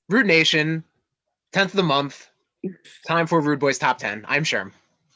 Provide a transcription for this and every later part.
Rude Nation, 10th of the month, time for RudeBoyz top 10. I'm Sherm.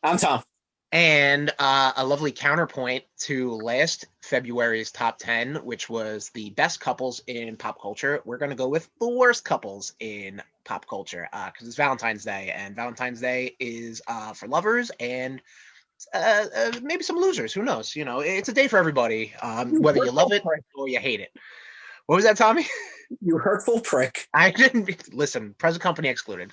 I'm Tom. And a lovely counterpoint to last February's top 10, which was the best couples in pop culture. We're going to go with the worst couples in pop culture because it's Valentine's Day, and Valentine's Day is for lovers and maybe some losers. Who knows? You know, it's a day for everybody, You whether you love hurtful it prick. or you hate it. What was that, Tommy? You hurtful prick. I didn't listen. Present company excluded.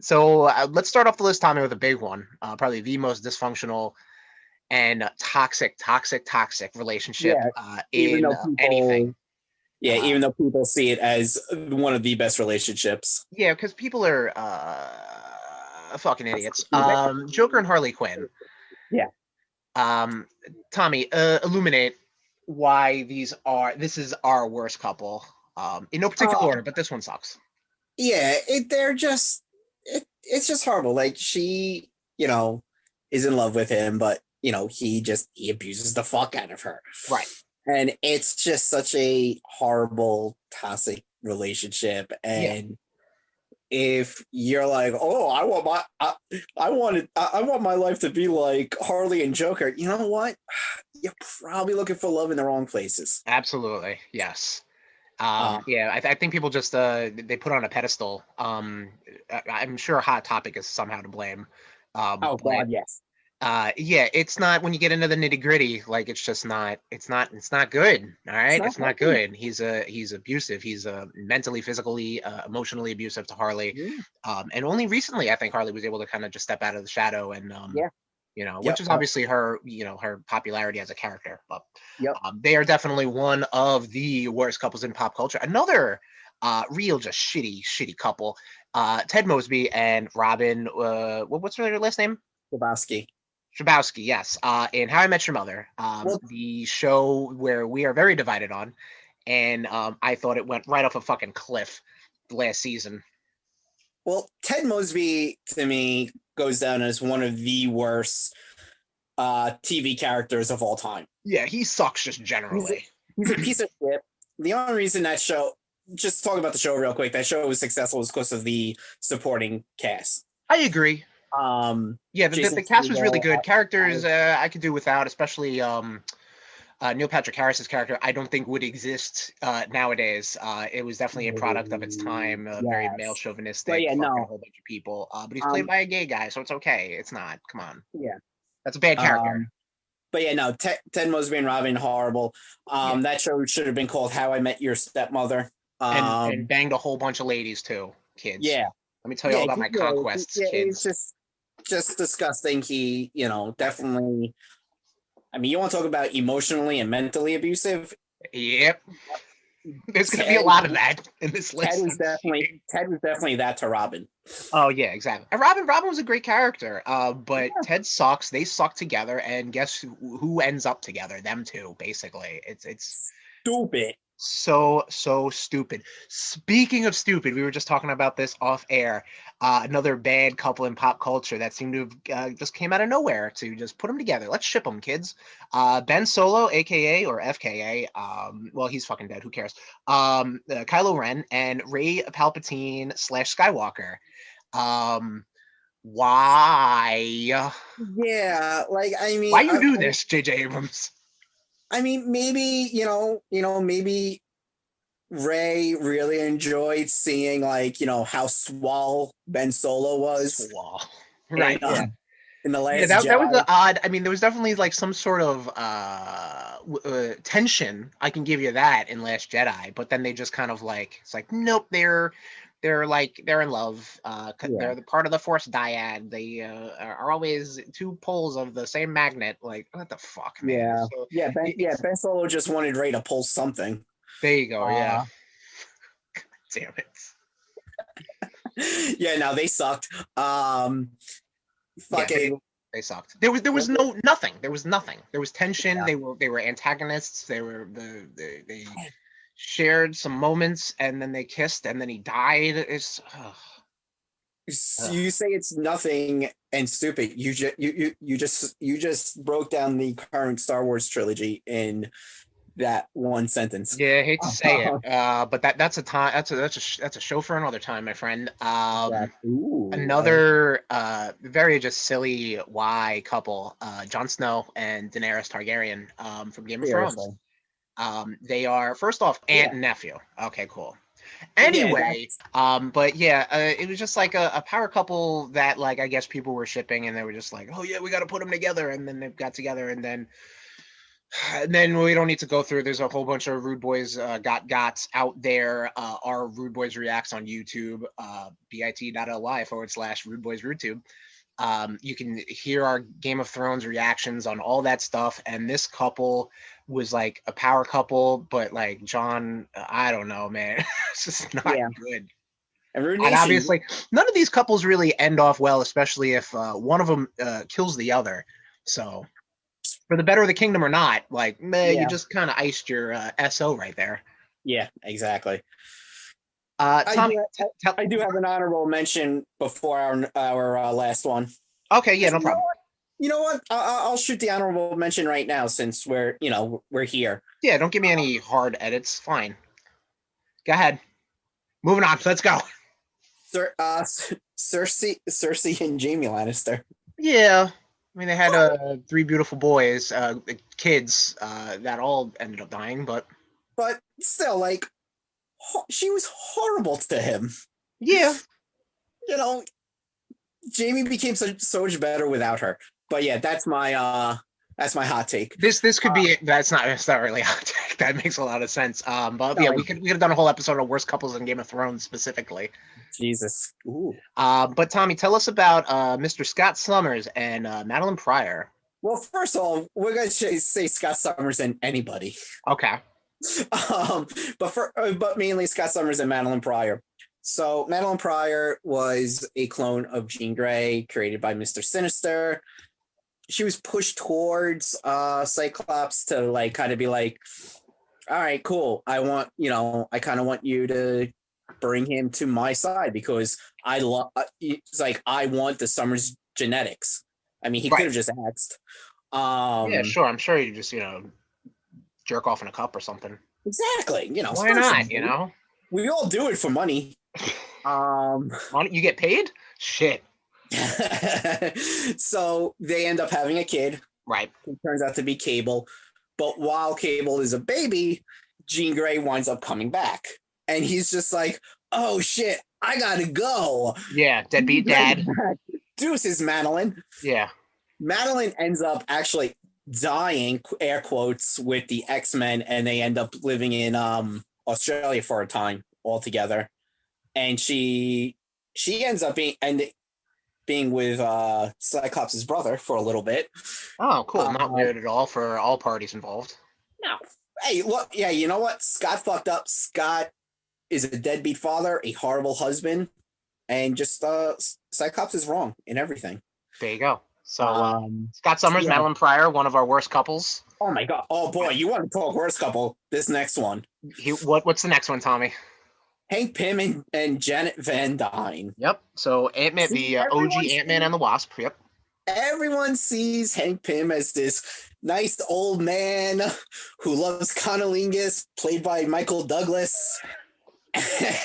So let's start off the list, Tommy, with a big one. Probably the most dysfunctional and toxic relationship Yeah, even in though anything. people, yeah, Uh, even though people see it as one of the best relationships. yeah, because people are fucking idiots. Stupid. Joker and Harley Quinn. Yeah. Um, Tommy, illuminate why this is our worst couple. In no particular Uh, order, but this one sucks. yeah, they're just, it's just horrible. Like she, is in love with him, but he abuses the fuck out of her. Right. And it's just such a horrible, toxic relationship. Yeah. And if you're like, oh, I want my life to be like Harley and Joker, you know what? You're probably looking for love in the wrong places. Absolutely. Yes. Uh, Yeah, I think people just they put on a pedestal. I'm sure Hot Topic is somehow to blame. oh But God, yes. yeah, it's not when you get into the nitty gritty. Like it's just not. It's not good. All It's right, not it's not healthy. good. He's abusive. He's mentally, physically, emotionally abusive to Harley. Yeah, And only recently, I think Harley was able to kind of just step out of the shadow and yeah, which yep, is yep, obviously her, her popularity as a character. But yep. they are definitely one of the worst couples in pop culture. Another real just shitty couple. Ted Mosby and Robin. What's their last name? Lebowski. Shabowski, yes. In How I Met Your Mother, Well, the show where we are very divided on, and I thought it went right off a fucking cliff last season. Ted Mosby to me goes down as one of the worst TV characters of all time. Yeah, he sucks just He's a, generally. he's a piece of shit. The only reason that show, just talk about the show real quick, that show was successful was because of the supporting cast. I agree. Yeah, Jason the cast was really Segel, good. I Characters I could do without, especially Neil Patrick Harris's character. I don't think would exist nowadays. It was definitely a product of its time, very male yes, but chauvinistic, yeah, fucking a no, whole bunch of people. But he's played um, by a gay guy, so it's okay. It's not. Come on, yeah, that's a bad character. um, but yeah, no, Ted Mosby and Robin horrible. Yeah, That show should have been called How I Met Your Stepmother. and banged a whole bunch of ladies too, kids. Yeah, Let me tell you all about my conquests, yeah, it's kids. just disgusting. He, definitely. I mean, you want to talk about emotionally and mentally abusive? Yep, there's gonna be a Ted, lot of that in this list. Ted was definitely that to Robin. Oh yeah, exactly. And Robin was a great character. But Ted sucks. They suck together, and guess who ends up together? Them two, basically. It's Stupid. so stupid. Speaking of stupid, we were just talking about this off air. Another bad couple in pop culture that seemed to have just came out of nowhere to just put them together. Let's ship them, kids. Ben Solo, aka or FKA. Well, he's fucking dead. Who cares? Kylo Ren and Ray Palpatine slash Skywalker. Um, why? Yeah, like Why you do this, J.J. Abrams? I mean, maybe maybe Ray really enjoyed seeing how swole Ben Solo was Swall. in Right. Yeah. in the Yeah. Last That was Jedi. the odd. I mean, there was definitely like some sort of tension. I can give you that in Last Jedi, but then they just kind of like it's like nope. They're in love. Yeah, They're the part of the Force dyad. They are always two poles of the same magnet. Like what the fuck, man? yeah, So yeah. it's Ben Solo just wanted Ray to pull something. there you go. Yeah. Uh, Damn it. yeah, no, they sucked. Yeah, Fucking they sucked. There was no nothing. There was nothing. There was tension. yeah. They were antagonists. They shared some moments and then they kissed and then he died. It's ugh. You say it's nothing and stupid. You just broke down the current Star Wars trilogy in that one sentence. Yeah, I hate to say it, but that's a time. That's a show for another time, my friend. Ooh, Another very just silly Y couple, Jon Snow and Daenerys Targaryen, from Game of Thrones. seriously. They are, first off, aunt Yeah. and nephew. Okay, cool. Yeah, Anyway, but yeah, it was just like a power couple that, like, I guess people were shipping, and they were just like, oh yeah, we got to put them together, and then they got together, and then we don't need to go through. There's a whole bunch of RudeBoyz gots out there. Our RudeBoyz reacts on YouTube, bit.ly/RudeBoyz RudeTube. You can hear our Game of Thrones reactions on all that stuff. And this couple was like a power couple, but like John, I don't know, man. It's just not yeah. good. And Rude And Nation, obviously, none of these couples really end off well, especially if one of them kills the other. So, for the better of the kingdom or not, like, man, you yeah, just kind of iced your SO right there. yeah, exactly. I Tommy, do, I do have an honorable mention before our last one. okay, yeah, no Actually, problem. you know what? I'll shoot the honorable mention right now since we're here. Yeah, don't give me any hard edits. Fine. Go ahead. Moving on. Let's go. Cersei and Jamie Lannister. Yeah. I mean, they had 3 beautiful boys, kids, that all ended up dying, but But still, like, she was horrible to him. yeah. You know, Jamie became so much better without her. But yeah, that's my hot take. This could be that's not really hot take. That makes a lot of sense. But yeah, we could have done a whole episode of worst couples in Game of Thrones specifically. Jesus. Ooh. But Tommy, tell us about Mr. Scott Summers and Madeline Pryor. Well, first of all, we're gonna say Scott Summers and anybody. Okay. But mainly Scott Summers and Madeline Pryor. So Madeline Pryor was a clone of Jean Grey, created by Mr. Sinister. She was pushed towards Cyclops to like kind of be like, all right, cool. I kind of want you to bring him to my side because I love. It's like I want the Summers genetics. I mean, he could have just asked. Yeah, sure. I'm sure you just jerk off in a cup or something. Exactly. Why not? We all do it for money. You get paid? Shit. So they end up having a kid. Right. It turns out to be Cable. But while Cable is a baby, Jean Grey winds up coming back. And he's just like, oh shit, I gotta go. Yeah, deadbeat dad. Deuces, Madeline. Yeah. Madeline ends up actually dying, air quotes, with the X-Men, and they end up living in Australia for a time altogether. And she ends up being with Cyclops' brother for a little bit. Oh, cool. Not weird at all for all parties involved. No. Hey, look, yeah, you know what? Scott fucked up. Scott is a deadbeat father, a horrible husband, and just Cyclops is wrong in everything. There you go. So Scott Summers, yeah. Madeline Pryor, one of our worst couples. Oh my god. Oh boy, you want to talk worst couple? This next one. What's the next one, Tommy? Hank Pym and Janet Van Dyne. Yep. So Ant-Man, the OG Ant-Man and the Wasp. Yep. Everyone sees Hank Pym as this nice old man who loves cunnilingus, played by Michael Douglas.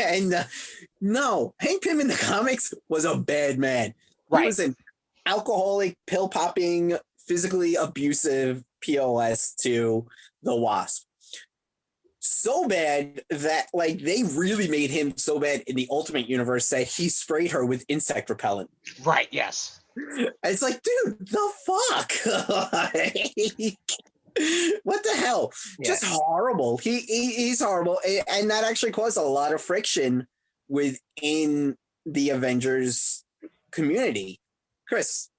And no, Hank Pym in the comics was a bad man. Right. He was an alcoholic, pill-popping, physically abusive POS to the Wasp. So bad that like they really made him so bad in the Ultimate Universe that he sprayed her with insect repellent. Right, yes. It's like, dude, the fuck? What the hell? Yes. Just horrible. He's horrible. And that actually caused a lot of friction within the Avengers community. Chris,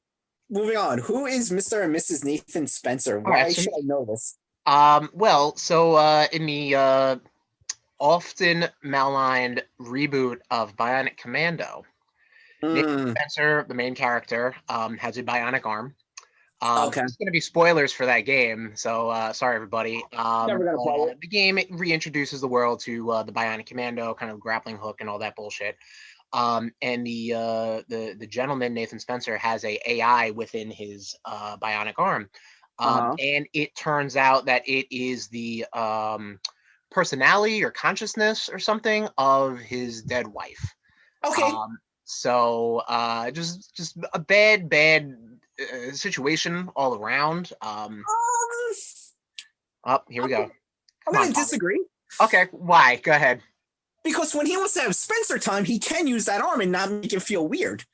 moving on. Who is Mr. and Mrs. Nathan Spencer? Why should I know this? Well, so in the often maligned reboot of Bionic Commando, Nathan Spencer, the main character, has a bionic arm. Okay. It's going to be spoilers for that game, so sorry everybody. Never gonna play it. The game reintroduces the world to the Bionic Commando, kind of grappling hook and all that bullshit. And the gentleman Nathan Spencer has a AI within his bionic arm. And it turns out that it is the personality or consciousness or something of his dead wife. Okay. So just a bad situation all around. Here we go. I'm going to disagree. Okay, why? Go ahead. Because when he wants to have Spencer time, he can use that arm and not make it feel weird.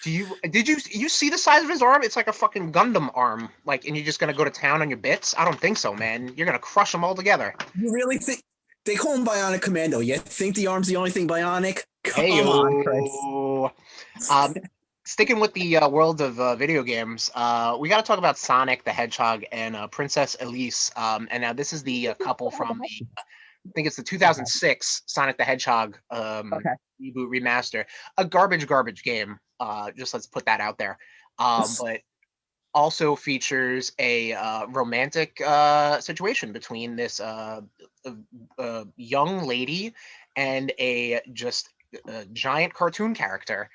Did you see the size of his arm? It's like a fucking Gundam arm. Like, and you're just gonna go to town on your bits? I don't think so, man. You're gonna crush them all together. You really think they call him Bionic Commando? You think the arm's the only thing bionic? Come on, Chris. Sticking with the world of video games, we got to talk about Sonic the Hedgehog and Princess Elise. And now this is the couple from the, I think it's the 2006 Sonic the Hedgehog reboot remaster. A garbage game. Just let's put that out there. But also features a romantic situation between this young lady and a giant cartoon character.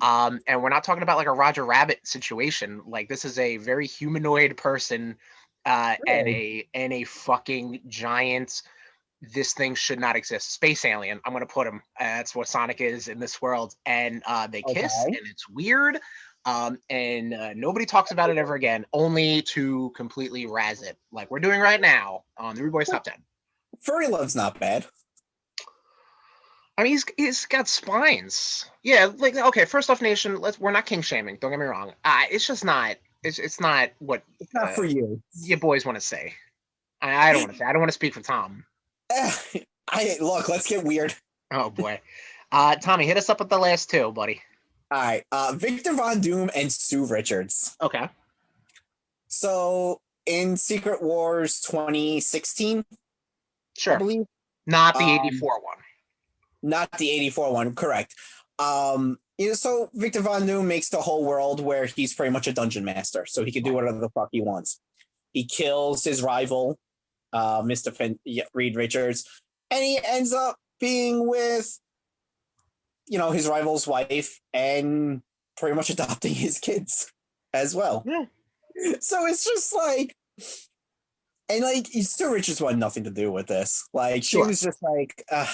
And we're not talking about like a Roger Rabbit situation. Like, this is a very humanoid person and a fucking giant. This thing should not exist. Space alien. I'm gonna put him. That's what Sonic is in this world. And they kiss, and it's weird. And nobody talks about it ever again, only to completely razz it, like we're doing right now on the RudeBoyz Top 10. Furry love's not bad. I mean, he's got spines. Yeah, like, okay, first off, Nation, we're not king shaming. Don't get me wrong. It's just not. It's not what. It's not for you. You boys want to say. I don't want to say. I don't want to speak for Tom. Look. Let's get weird. Oh boy, Tommy, hit us up with the last two, buddy. All right, Victor Von Doom and Sue Richards. Okay. So in Secret Wars 2016, sure, I believe, not the 84 one. Not the 84 one, correct. So Victor Von Doom makes the whole world where he's pretty much a dungeon master, so he can do whatever the fuck he wants. He kills his rival, Mr. Reed Richards, and he ends up being with, his rival's wife and pretty much adopting his kids as well. Yeah. So it's just like, and like, Sue Richards wanted nothing to do with this. Like, she was just like, all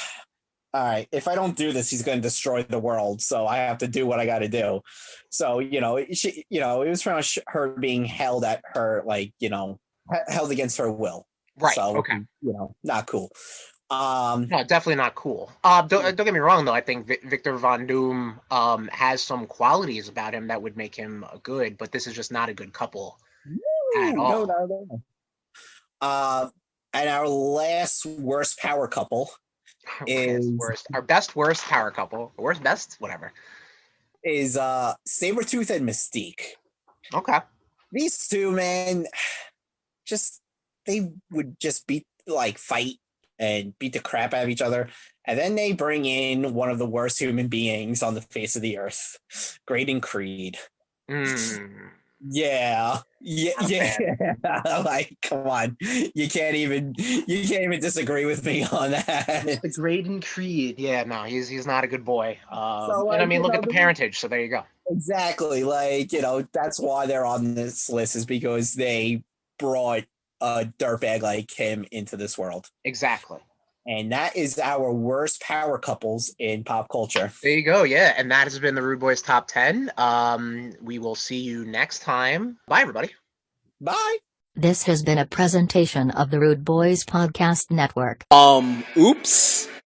right, if I don't do this, he's going to destroy the world. So I have to do what I got to do. So, it was pretty much her being held at her, like, held against her will. Right. So, okay. Not cool. No, definitely not cool. Don't get me wrong, though. I think Victor Von Doom has some qualities about him that would make him good, but this is just not a good couple at all. No. And our last worst power couple is our best worst power couple. Worst best, whatever. Is Sabretooth and Mystique. Okay. These two, man, they would just fight and beat the crap out of each other. And then they bring in one of the worst human beings on the face of the earth, Graydon Creed. Yeah. Like, come on. You can't even disagree with me on that. The Graydon Creed. Yeah, no, he's not a good boy. And I mean, look at the parentage. So there you go. Exactly. Like, that's why they're on this list, is because they brought a dirtbag like him into this world. Exactly. And that is our worst power couples in pop culture. There you go. Yeah. And that has been the RudeBoyz Top 10. We will see you next time. Bye, everybody. Bye. This has been a presentation of the RudeBoyz Podcast Network. Oops.